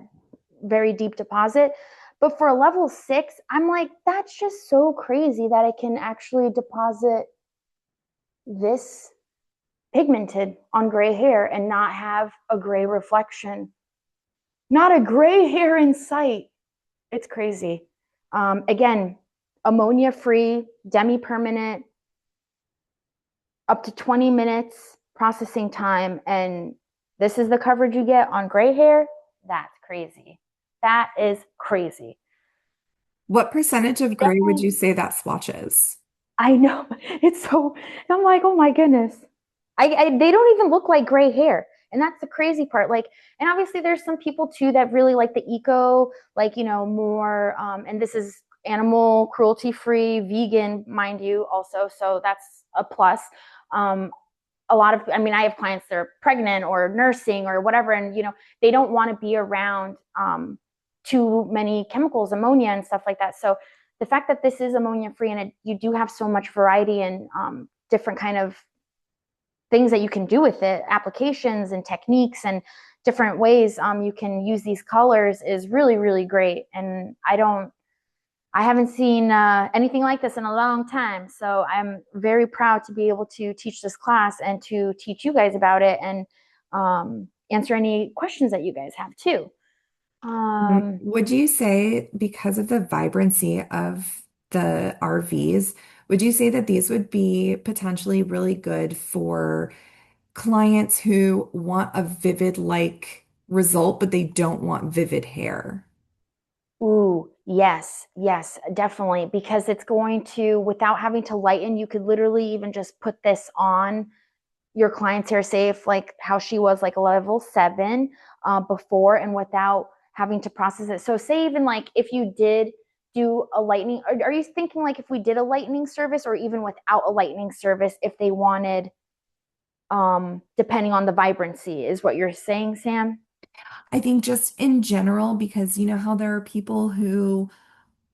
very deep deposit. But for a level 6, I'm like, that's just so crazy that it can actually deposit this pigmented on gray hair and not have a gray reflection. Not a gray hair in sight. It's crazy. Again, ammonia free, demi-permanent, up to 20 minutes processing time. And this is the coverage you get on gray hair. That's crazy. That is crazy. What percentage of gray would Definitely. you say that swatch is? I know. It's so, I'm like, oh my goodness. They don't even look like gray hair. And that's the crazy part. Like, and obviously there's some people too that really like the eco, like, more, and this is animal cruelty free, vegan, mind you, also. So that's a plus. Um, I mean, I have clients that are pregnant or nursing or whatever, and, they don't want to be around, too many chemicals, ammonia and stuff like that. So the fact that this is ammonia free and you do have so much variety and different kind of things that you can do with it, applications and techniques and different ways you can use these colors is really, really great. And I haven't seen anything like this in a long time. So I'm very proud to be able to teach this class and to teach you guys about it and answer any questions that you guys have too. Um, Would you say, because of the vibrancy of the RVs, would you say that these would be potentially really good for clients who want a vivid like result, but they don't want vivid hair? Ooh, yes, yes, definitely. Because it's going to, without having to lighten, you could literally even just put this on your client's hair, safe, like how she was like a level 7 before, and without having to process it. So, say even like if you did do a lightning, are you thinking like if we did a lightning service, or even without a lightning service, if they wanted, depending on the vibrancy, is what you're saying, Sam? I think just in general, because you know how there are people who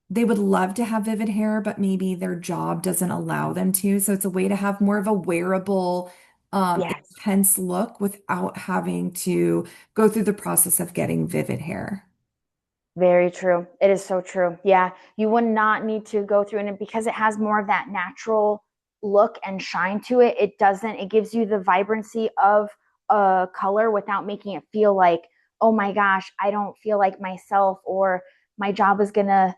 they would love to have vivid hair, but maybe their job doesn't allow them to. So it's a way to have more of a wearable, Yes. intense look without having to go through the process of getting vivid hair. Very true. It is so true. Yeah, you would not need to go through, and because it has more of that natural look and shine to it, it doesn't, it gives you the vibrancy of a color without making it feel like, oh my gosh, I don't feel like myself, or my job is gonna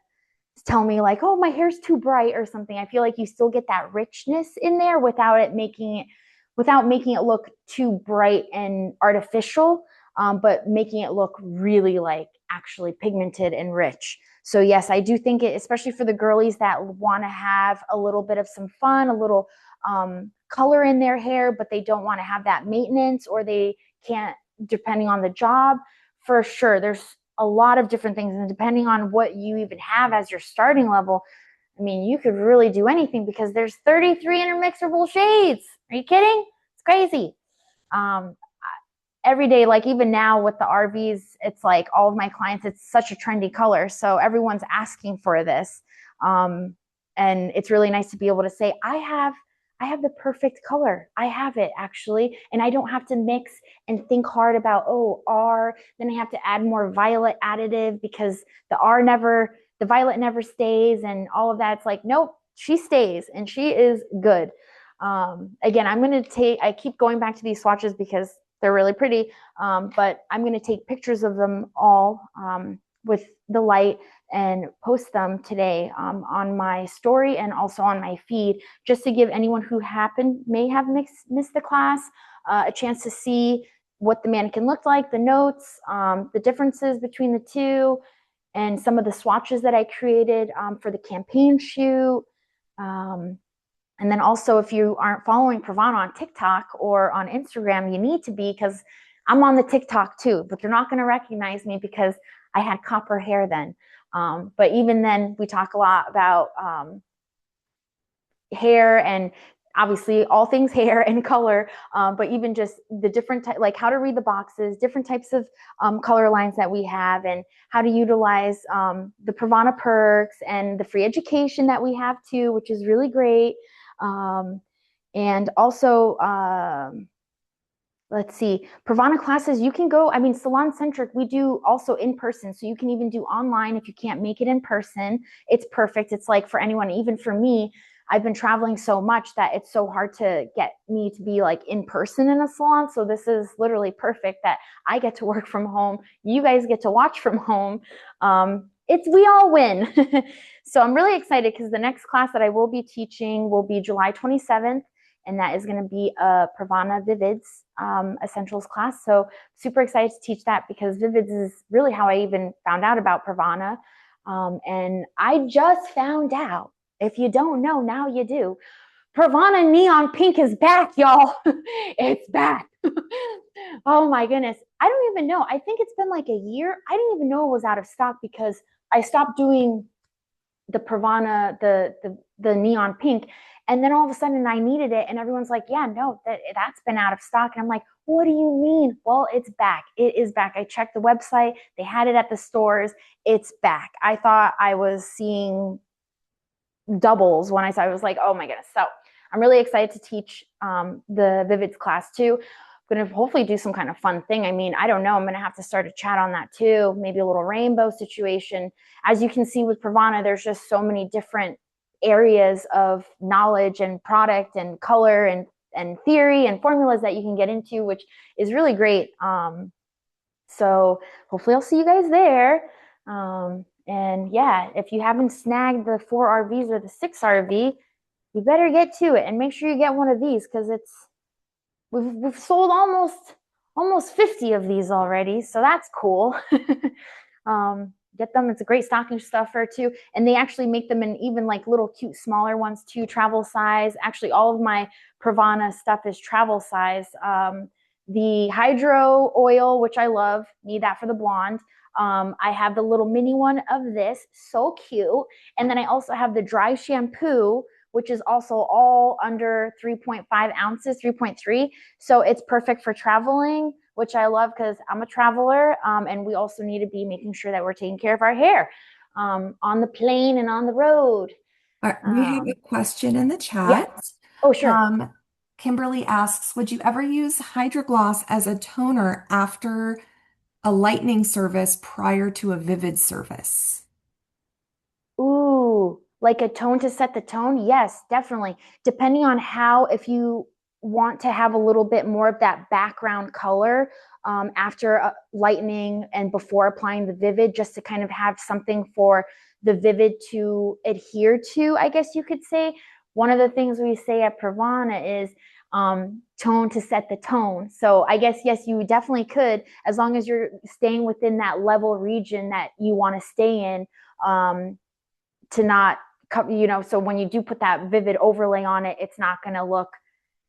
tell me like, oh, my hair's too bright or something. I feel like you still get that richness in there without making it look too bright and artificial, but making it look really like actually pigmented and rich. So yes, I do think it, especially for the girlies that want to have a little bit of some fun, a little color in their hair, but they don't want to have that maintenance, or they can't, depending on the job. For sure, there's a lot of different things, and depending on what you even have as your starting level, I mean, you could really do anything, because there's 33 intermixable shades. Are you kidding? It's crazy. um every day, like even now with the RVs, it's like all of my clients, it's such a trendy color, so everyone's asking for this. um and it's really nice to be able to say, I have the perfect color. I have it actually, and I don't have to mix and think hard about, oh, R, then I have to add more violet additive, because the violet never stays, and all of that. It's like, nope, she stays and she is good. Again, I keep going back to these swatches because they're really pretty, but I'm going to take pictures of them all, with the light, and post them today, on my story and also on my feed, just to give anyone who may have missed the class a chance to see what the mannequin looked like, the notes, the differences between the two, and some of the swatches that I created for the campaign shoot. Um, and then also, if you aren't following Pravana on TikTok or on Instagram, you need to be, because I'm on the TikTok too, but you're not going to recognize me because I had copper hair then. But even then, we talk a lot about hair, and obviously all things hair and color, but even just the different like how to read the boxes, different types of color lines that we have, and how to utilize the Pravana perks and the free education that we have too, which is really great. um, and also, let's see, Pravana classes, you can go, I mean, salon centric, we do also in person, so you can even do online if you can't make it in person. It's perfect. It's like for anyone, even for me, I've been traveling so much that it's so hard to get me to be like in person in a salon. So this is literally perfect that I get to work from home, you guys get to watch from home. It's, we all win. So I'm really excited, because the next class that I will be teaching will be July 27th, and that is going to be a Pravana Vivids essentials class. So super excited to teach that, because Vivids is really how I even found out about Pravana. And I just found out, if you don't know, now you do. Pravana Neon Pink is back, y'all. It's back. Oh my goodness. I don't even know. I think it's been like a year. I didn't even know it was out of stock, because I stopped doing the Pravana, the neon pink. And then all of a sudden I needed it, and everyone's like, yeah, no, that's been out of stock. And I'm like, what do you mean? Well, it's back. It is back. I checked the website. They had it at the stores. It's back. I thought I was seeing doubles when I was like, oh my goodness. So I'm really excited to teach the Vivids class too. I'm going to hopefully do some kind of fun thing. I mean, I don't know. I'm going to have to start a chat on that too. Maybe a little rainbow situation. As you can see with Pravana, there's just so many different areas of knowledge and product and color and theory and formulas that you can get into, which is really great. So hopefully I'll see you guys there. And yeah, if you haven't snagged the 4 RVs or the 6 RV, you better get to it and make sure you get one of these because we've sold almost 50 of these already, so that's cool. Get them. It's a great stocking stuffer too, and they actually make them in even like little cute smaller ones too, travel size. Actually, all of my Pravana stuff is travel size. The hydro oil, which I love, need that for the blonde. I have the little mini one of this, so cute. And then I also have the dry shampoo, which is also all under 3.5 ounces, 3.3. So it's perfect for traveling, which I love because I'm a traveler. And we also need to be making sure that we're taking care of our hair on the plane and on the road. All right, we have a question in the Yeah. chat. Oh, sure. Um, Kimberly asks, would you ever use HydraGloss as a toner after a lightening service prior to a vivid service? Ooh, like a tone to set the tone? Yes, definitely. Depending on how, if you want to have a little bit more of that background color after lightening and before applying the vivid, just to kind of have something for the vivid to adhere to, I guess you could say. One of the things we say at Pravana is tone to set the tone. So I guess, yes, you definitely could, as long as you're staying within that level region that you want to stay in. To not, so when you do put that vivid overlay on it, it's not going to look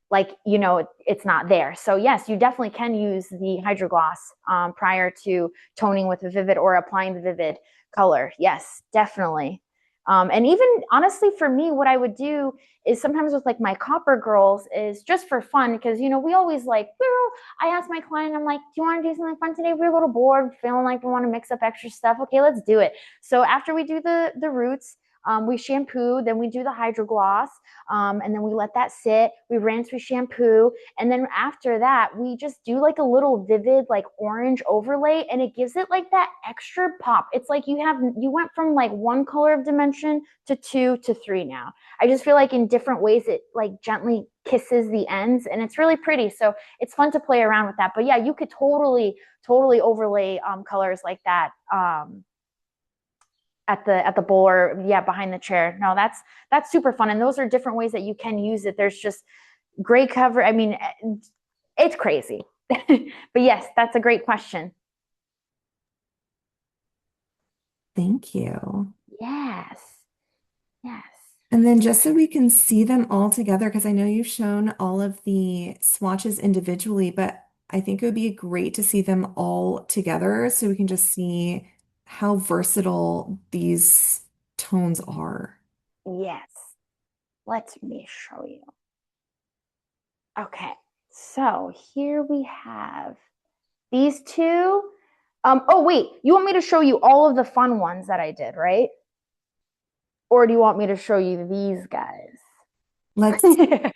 like, it's not there. So yes, you definitely can use the HydraGloss prior to toning with the vivid or applying the vivid color. Yes, definitely. And even honestly, for me, what I would do is sometimes with like my copper girls is just for fun because we always like, I ask my client, I'm like, do you want to do something fun today? We're a little bored, feeling like we want to mix up extra stuff. Okay, let's do it. So after we do the roots, we shampoo, then we do the HydraGloss, and then we let that sit. We rinse, we shampoo, and then after that, we just do like a little vivid, like orange overlay, and it gives it like that extra pop. It's like you went from like one color of dimension to 2 to 3 now. I just feel like in different ways it like gently kisses the ends, and it's really pretty. So it's fun to play around with that. But yeah, you could totally overlay colors like that. At the bowl or yeah behind the chair. No, that's super fun, and those are different ways that you can use it. There's just great cover. I mean, it's crazy. But yes, that's a great question. Thank you. Yes, yes, And then just so we can see them all together, because I know you've shown all of the swatches individually, but I think it would be great to see them all together so we can just see how versatile these tones are. yes. Let me show you. Okay, so here we have these two. Oh wait, you want me to show you all of the fun ones that I did, right? Or do you want me to show you these guys? Let's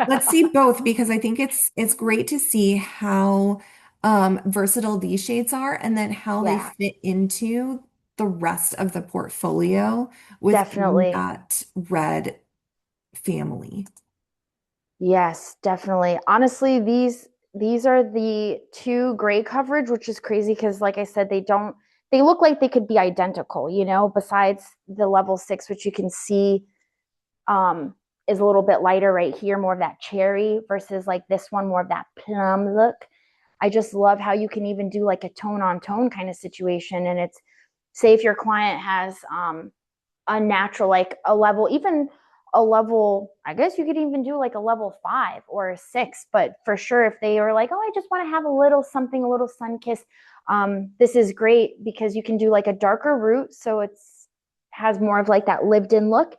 let's see both because I think it's great to see how versatile these shades are and then how they Yeah, fit into the rest of the portfolio within definitely. that red family. Yes, definitely. Honestly, these are the two gray coverage, which is crazy because like I said, they look like they could be identical, besides the level 6, which you can see um is a little bit lighter right here, more of that cherry versus like this one, more of that plum look. I just love how you can even do like a tone on tone kind of situation. And it's say if your client has unnatural, like a level, even a level, I guess you could even do like a level 5 or a 6, but for sure, if they are like, oh, I just want to have a little something, a little sun kiss, this is great because you can do like a darker root. So it's has more of like that lived in look,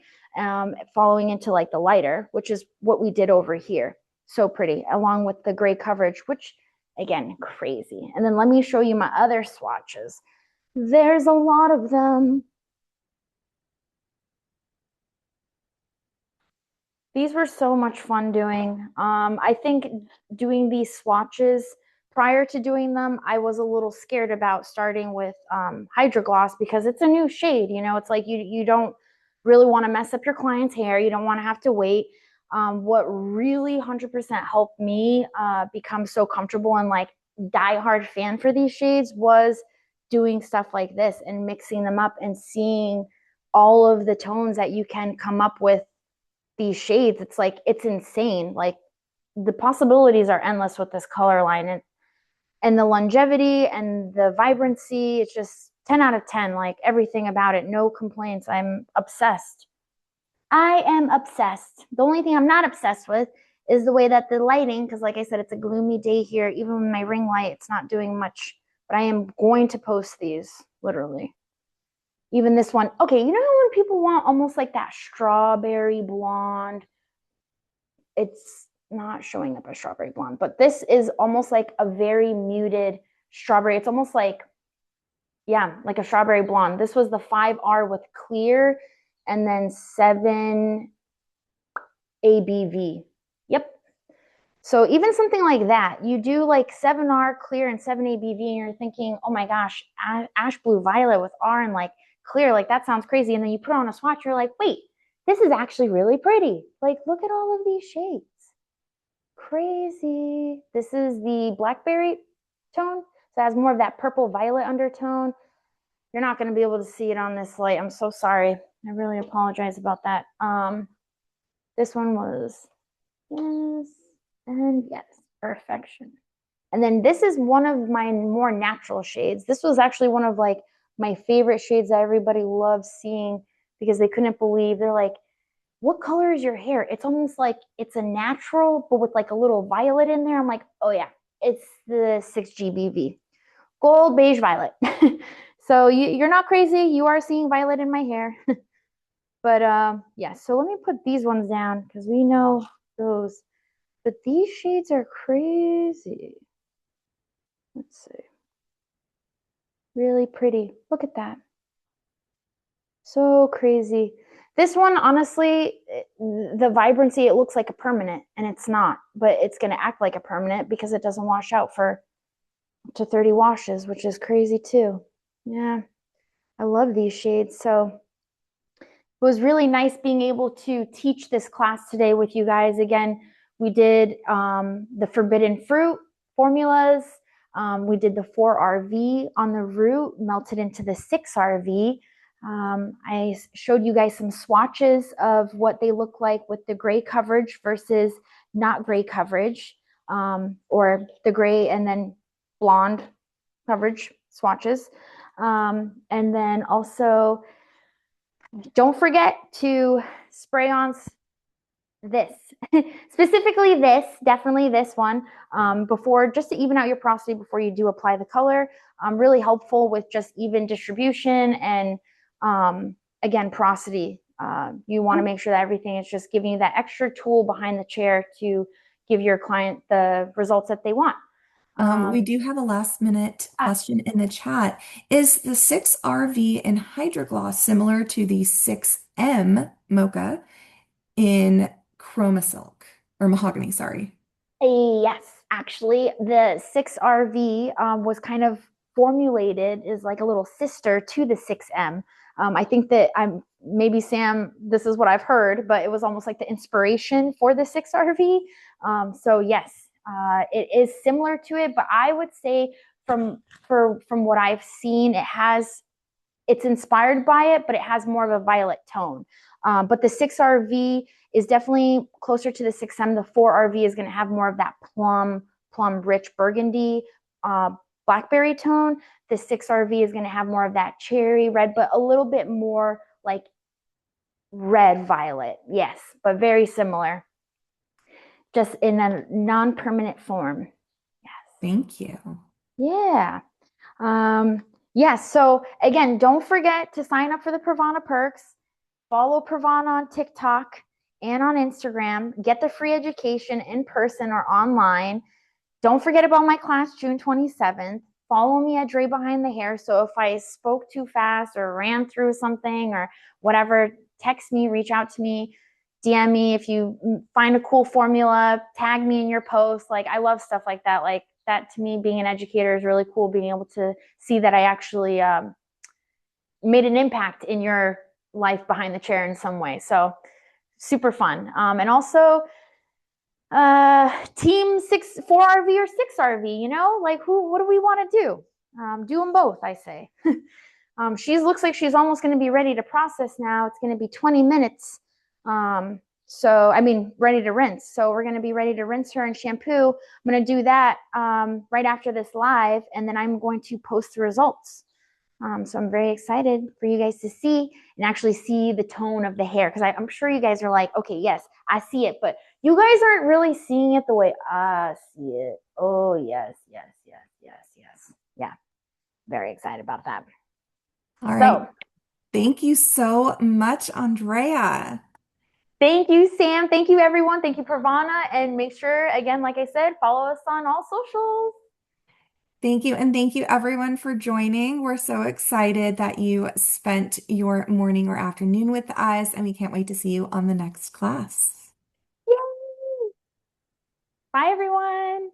following into like the lighter, which is what we did over here. So pretty, along with the gray coverage, which again, crazy. And then let me show you my other swatches. There's a lot of them. These were so much fun doing. I think doing these swatches prior to doing them, I was a little scared about starting with HydraGloss because it's a new shade. It's like you don't really want to mess up your client's hair. You don't want to have to wait. What really 100% helped me become so comfortable and like diehard fan for these shades was doing stuff like this and mixing them up and seeing all of the tones that you can come up with these shades. It's like, it's insane. Like the possibilities are endless with this color line, and the longevity and the vibrancy. It's just 10 out of 10, like everything about it. No complaints. I'm obsessed. I am obsessed. The only thing I'm not obsessed with is the way that the lighting, because like I said, it's a gloomy day here. Even with my ring light, it's not doing much, but I am going to post these literally. Even this one. Okay, you know when people want almost like that strawberry blonde? It's not showing up as strawberry blonde, but this is almost like a very muted strawberry. It's almost like, yeah, like a strawberry blonde. This was the 5R with clear and then 7 ABV. Yep. So even something like that, you do like 7R clear and 7 ABV, and you're thinking, oh my gosh, ash blue violet with R and like clear, like that sounds crazy. And then you put on a swatch, you're like, wait, this is actually really pretty. Like, look at all of these shades. Crazy. This is the blackberry tone. So it has more of that purple violet undertone. You're not going to be able to see it on this light. I'm so sorry. I really apologize about that. This one was yes and yes, perfection. And then this is one of my more natural shades. This was actually one of like my favorite shades that everybody loves seeing because they couldn't believe. They're like, what color is your hair? It's almost like it's a natural, but with like a little violet in there. I'm like, oh yeah, it's the 6GBV. Gold, beige, violet. So you're not crazy. You are seeing violet in my hair. But yeah, so let me put these ones down because we know those. But these shades are crazy. Let's see. Really pretty. Look at that. So crazy. This one, honestly, the vibrancy, it looks like a permanent, and it's not, but it's going to act like a permanent because it doesn't wash out for up to 30 washes, which is crazy too. Yeah, I love these shades. So it was really nice being able to teach this class today with you guys. Again, we did the forbidden fruit formulas. We did the 4RV on the root, melted into the 6RV. I showed you guys some swatches of what they look like with the gray coverage versus not gray coverage, or the gray and then blonde coverage swatches. And then also, don't forget to spray on this, specifically this, definitely this one, before, just to even out your porosity before you do apply the color. Really helpful with just even distribution and again, porosity. You want to make sure that everything is just giving you that extra tool behind the chair to give your client the results that they want. We do have a last minute Ah, question in the chat. Is the 6RV in HydraGloss similar to the 6M Mocha in ChromaSilk or mahogany, sorry? Yes, actually, the 6RV was kind of formulated as like a little sister to the 6M. I think that I'm maybe Sam, this is what I've heard, but it was almost like the inspiration for the 6RV. So yes, it is similar to it, but I would say from what I've seen, it's inspired by it, but it has more of a violet tone. But the 6RV is definitely closer to the 6M. The 4RV is going to have more of that plum rich burgundy blackberry tone. The 6RV is going to have more of that cherry red, but a little bit more like red violet. Yes, but very similar, just in a non-permanent form. Yes. Thank you. Yeah. Yeah, so again, don't forget to sign up for the Pravana perks. Follow Pravana on TikTok and on Instagram. Get the free education in person or online. Don't forget about my class June 27th. Follow me at Dre Behind the Hair. So if I spoke too fast or ran through something or whatever, text me, reach out to me, DM me. If you find a cool formula, tag me in your post. Like, I love stuff like that. Like, that to me, being an educator is really cool, being able to see that I actually made an impact in your life behind the chair in some way. So super fun. And also, Team 4 RV or 6 RV, like what do we want to do? Do them both, I say. She looks like she's almost going to be ready to process now. It's going to be 20 minutes. I mean, ready to rinse. So we're going to be ready to rinse her and shampoo. I'm going to do that right after this live, and then I'm going to post the results. So I'm very excited for you guys to see and actually see the tone of the hair, because I'm sure you guys are like, okay, yes, I see it, but you guys aren't really seeing it the way I see it. Oh, yes, yes, yes, yes, yes. Yeah, very excited about that. All right. So Thank you so much, Andrea. thank you, Sam. Thank you, everyone. Thank you, Pravana. And make sure, again, like I said, follow us on all socials. Thank you. And thank you everyone for joining. We're so excited that you spent your morning or afternoon with us, and we can't wait to see you on the next class. Yay! Bye, everyone.